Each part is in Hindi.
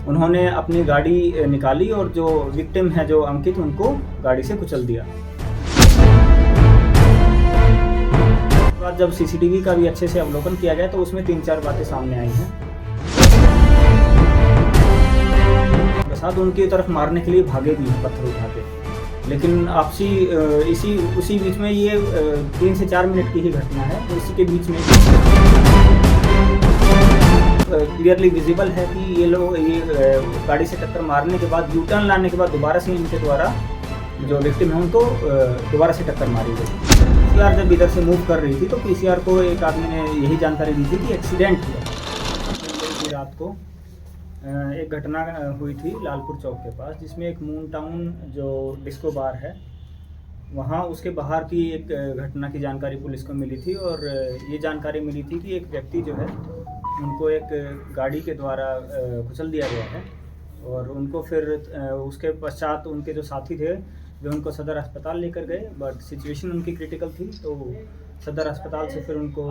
उन्होंने अपनी गाड़ी निकाली और जो विक्टिम है जो अंकित उनको गाड़ी से कुचल दिया। उसके बाद जब सीसीटीवी का भी अच्छे से अवलोकन किया गया तो उसमें 3-4 बातें सामने आई हैं। प्रसाद उनकी तरफ मारने के लिए भागे भी हैं पत्थर उठा के, लेकिन आपसी उसी बीच में ये 3 से 4 मिनट की ही घटना है। तो इसी के बीच में क्लियरली विजिबल है कि ये लोग गाड़ी से टक्कर मारने के बाद, यू टर्न लाने के बाद दोबारा से इनके द्वारा जो विक्टिम है उनको दोबारा से टक्कर मारी गई। पीसीआर जब इधर से मूव कर रही थी तो पीसीआर को एक आदमी ने यही जानकारी दी थी कि एक्सीडेंट हुआ। रात को एक घटना हुई थी लालपुर चौक के पास, जिसमें एक मून टाउन जो डिस्को बार है वहाँ उसके बाहर की एक घटना की जानकारी पुलिस को मिली थी। और ये जानकारी मिली थी कि एक व्यक्ति जो है उनको एक गाड़ी के द्वारा कुचल दिया गया है और उनको फिर उसके पश्चात उनके जो साथी थे जो उनको सदर अस्पताल लेकर गए, बट सिचुएशन उनकी क्रिटिकल थी तो सदर अस्पताल से फिर उनको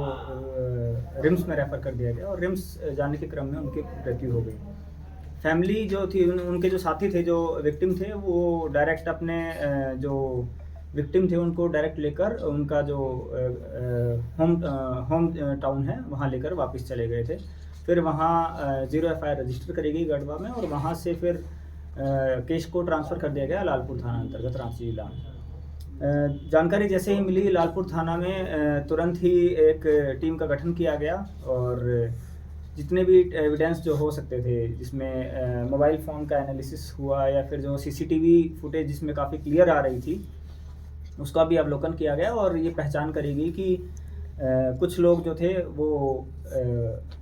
रिम्स में रेफ़र कर दिया गया और रिम्स जाने के क्रम में उनकी मृत्यु हो गई। फैमिली जो थी, उनके जो साथी थे जो विक्टिम थे, वो डायरेक्ट अपने जो विक्टिम थे उनको डायरेक्ट लेकर उनका जो होम टाउन है वहाँ लेकर वापस चले गए थे। फिर वहाँ 0 FIR रजिस्टर करी गई गढ़वा में और वहाँ से फिर केस को ट्रांसफ़र कर दिया गया लालपुर थाना अंतर्गत रांची जिला में। जानकारी जैसे ही मिली लालपुर थाना में तुरंत ही एक टीम का गठन किया गया और जितने भी एविडेंस जो हो सकते थे, जिसमें मोबाइल फ़ोन का एनालिसिस हुआ या फिर जो सीसीटीवी फुटेज जिसमें काफ़ी क्लियर आ रही थी उसका भी अवलोकन किया गया और ये पहचान करी गई कि कुछ लोग जो थे वो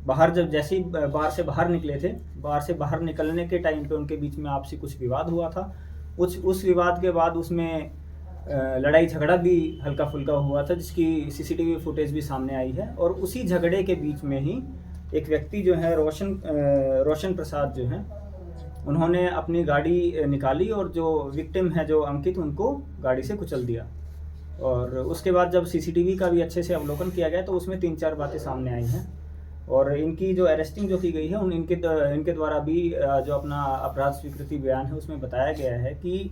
बाहर जब जैसे ही बार से बाहर निकले थे, बार से बाहर निकलने के टाइम पे उनके बीच में आपसी कुछ विवाद हुआ था। उस विवाद के बाद उसमें लड़ाई झगड़ा भी हल्का फुल्का हुआ था, जिसकी सीसीटीवी फुटेज भी सामने आई है। और उसी झगड़े के बीच में ही एक व्यक्ति जो है रोशन प्रसाद जो हैं, उन्होंने अपनी गाड़ी निकाली और जो विक्टिम है जो अंकित उनको गाड़ी से कुचल दिया। और उसके बाद जब सीसीटीवी का भी अच्छे से अवलोकन किया गया तो उसमें 3-4 बातें सामने आई हैं और इनकी जो अरेस्टिंग जो की गई है इनके द्वारा भी जो अपना अपराध स्वीकृति बयान है उसमें बताया गया है कि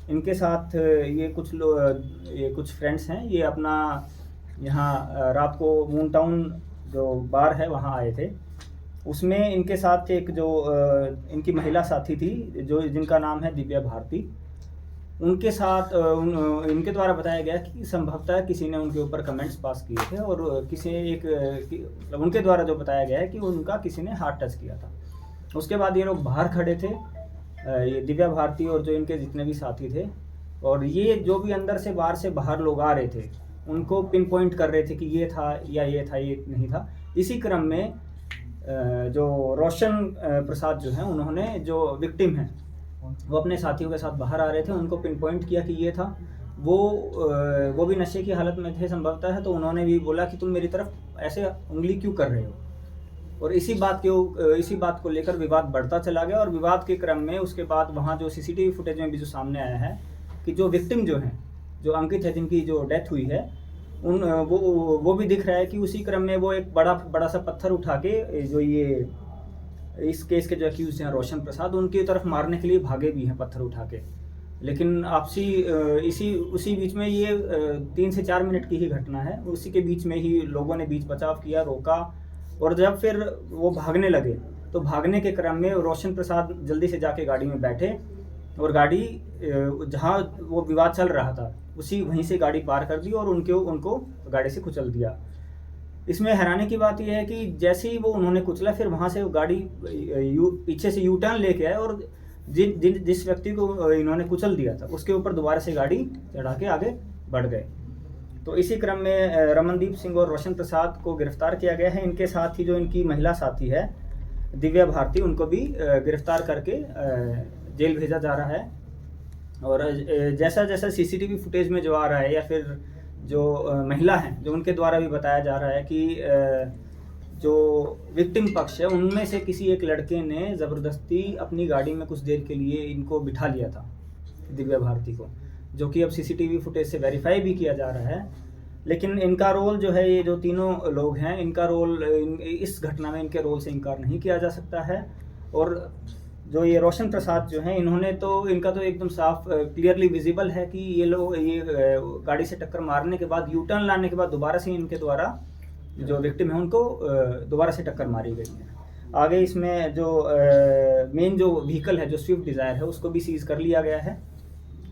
इनके साथ ये कुछ फ्रेंड्स हैं, ये अपना यहाँ रात को मून टाउन जो बार है वहाँ आए थे। उसमें इनके साथ एक जो इनकी महिला साथी थी जो जिनका नाम है दिव्या भारती, उनके साथ इनके द्वारा बताया गया कि संभवतः किसी ने उनके ऊपर कमेंट्स पास किए थे और उनके द्वारा जो बताया गया है कि उनका किसी ने हाथ टच किया था। उसके बाद ये लोग बाहर खड़े थे, ये दिव्या भारती और जो इनके जितने भी साथी थे, और ये जो भी अंदर से बाहर लोग आ रहे थे उनको पिन पॉइंट कर रहे थे कि ये था या ये था, ये नहीं था। इसी क्रम में जो रोशन प्रसाद जो हैं, उन्होंने जो विक्टिम हैं वो अपने साथियों के साथ बाहर आ रहे थे, उनको पिन पॉइंट किया कि ये था। वो भी नशे की हालत में थे संभवतः है, तो उन्होंने भी बोला कि तुम मेरी तरफ ऐसे उंगली क्यों कर रहे हो। और इसी बात को लेकर विवाद बढ़ता चला गया और विवाद के क्रम में उसके बाद वहाँ जो सीसीटीवी फुटेज में भी जो सामने आया है कि जो विक्टिम जो हैं, जो अंकित है जिनकी जो डेथ हुई है, वो भी दिख रहा है कि उसी क्रम में वो एक बड़ा सा पत्थर उठा के जो ये इस केस के जो एक्यूज हैं रोशन प्रसाद, उनकी तरफ मारने के लिए भागे भी हैं पत्थर उठा के। लेकिन उसी बीच में ये 3 से 4 मिनट की ही घटना है। उसी के बीच में ही लोगों ने बीच बचाव किया, रोका, और जब फिर वो भागने लगे तो भागने के क्रम में रोशन प्रसाद जल्दी से जाके गाड़ी में बैठे और गाड़ी जहाँ वो विवाद चल रहा था वहीं से गाड़ी पार कर दी और उनको गाड़ी से कुचल दिया। इसमें हैरानी की बात यह है कि जैसे ही वो उन्होंने कुचला, फिर वहाँ से गाड़ी पीछे से यू टर्न लेके आए और जिस व्यक्ति को इन्होंने कुचल दिया था उसके ऊपर दोबारा से गाड़ी चढ़ा के आगे बढ़ गए। तो इसी क्रम में रमनदीप सिंह और रोशन प्रसाद को गिरफ्तार किया गया है। इनके साथ ही जो इनकी महिला साथी है दिव्या भारती, उनको भी गिरफ्तार करके जेल भेजा जा रहा है। और जैसा जैसा सीसीटीवी फुटेज में जो आ रहा है या फिर जो महिला हैं, जो उनके द्वारा भी बताया जा रहा है कि जो विक्टिम पक्ष है उनमें से किसी एक लड़के ने ज़बरदस्ती अपनी गाड़ी में कुछ देर के लिए इनको बिठा लिया था, दिव्या भारती को, जो कि अब सीसीटीवी फुटेज से वेरीफाई भी किया जा रहा है। लेकिन इनका रोल जो है, ये जो तीनों लोग हैं, इनका रोल इस घटना में इनके रोल से इनकार नहीं किया जा सकता है। और जो ये रोशन प्रसाद जो हैं, इन्होंने तो इनका तो एकदम साफ क्लियरली विजिबल है कि ये लोग गाड़ी से टक्कर मारने के बाद यू टर्न लाने के बाद दोबारा से इनके द्वारा जो विक्टिम है उनको दोबारा से टक्कर मारी गई है। आगे इसमें जो मेन जो व्हीकल है, जो स्विफ्ट डिज़ायर है, उसको भी सीज़ कर लिया गया है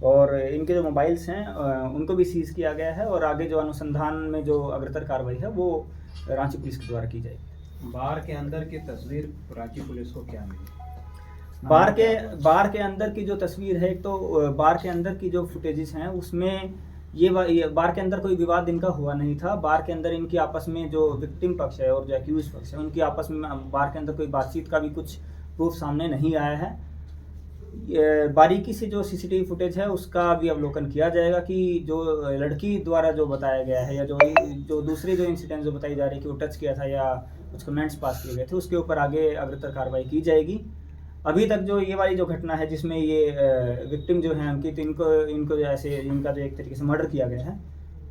और इनके जो मोबाइल्स हैं उनको भी सीज़ किया गया है और आगे जो अनुसंधान में जो अग्रतर कार्रवाई है वो रांची पुलिस के द्वारा की जाएगी। बार के अंदर की तस्वीर रांची पुलिस को क्या मिली? बार के अंदर की जो तस्वीर है, एक तो बार के अंदर की जो फुटेजेस हैं उसमें ये बार के अंदर कोई विवाद इनका हुआ नहीं था। बार के अंदर इनकी आपस में जो विक्टिम पक्ष है और जो एक्यूज पक्ष है उनकी आपस में बार के अंदर कोई बातचीत का भी कुछ प्रूफ सामने नहीं आया है। बारीकी से जो सीसीटीवी फुटेज है उसका भी अवलोकन किया जाएगा कि जो लड़की द्वारा जो बताया गया है या जो दूसरे जो इंसिडेंट जो बताई जा रही है कि वो टच किया था या कुछ कमेंट्स पास किए गए थे, उसके ऊपर आगे अग्रतर कार्रवाई की जाएगी। अभी तक जो ये वाली जो घटना है जिसमें ये विक्टिम जो है अंकित, इनको जैसे इनका जो एक तरीके से मर्डर किया गया है,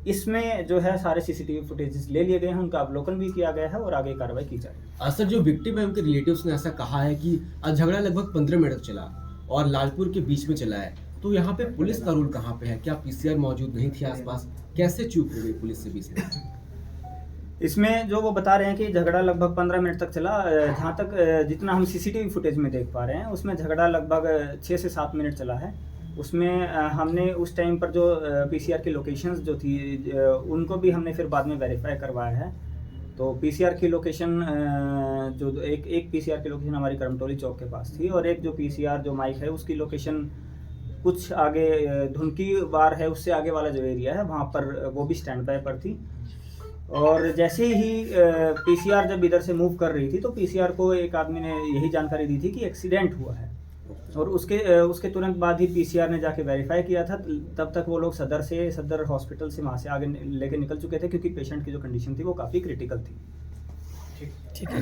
इसमें जो है सारे सीसीटीवी फुटेजेस ले लिए गए हैं, उनका अवलोकन भी किया गया है और आगे कार्रवाई की जाएगी। सर, जो विक्टिम है उनके रिलेटिव्स ने ऐसा कहा है कि झगड़ा लगभग 15 मिनट चला और लालपुर के बीच में चला है, तो यहाँ पे पुलिस का रोल कहाँ पे है? क्या पीसीआर मौजूद नहीं थी आसपास? कैसे चूक हो गई पुलिस से बीच में? इसमें जो वो बता रहे हैं कि झगड़ा लगभग 15 मिनट तक चला। जहाँ तक जितना हम सीसीटीवी फुटेज में देख पा रहे हैं उसमें झगड़ा लगभग 6 से 7 मिनट चला है। उसमें हमने उस टाइम पर जो पीसीआर की लोकेशंस जो थी उनको भी हमने फिर बाद में वेरीफाई करवाया है। तो पीसीआर की लोकेशन जो एक पीसीआर की लोकेशन हमारी करमटोली चौक के पास थी और एक जो पीसीआर जो माइक है उसकी लोकेशन कुछ आगे धुनकी बार है, उससे आगे वाला जो एरिया है वहाँ पर वो भी स्टैंड बाय पर थी। और जैसे ही पीसीआर जब इधर से मूव कर रही थी तो पीसीआर को एक आदमी ने यही जानकारी दी थी कि एक्सीडेंट हुआ है और उसके तुरंत बाद ही पीसीआर ने जाके वेरीफाई किया था। तब तक वो लोग सदर हॉस्पिटल से वहाँ से आगे लेके निकल चुके थे क्योंकि पेशेंट की जो कंडीशन थी वो काफ़ी क्रिटिकल थी। ठीक है।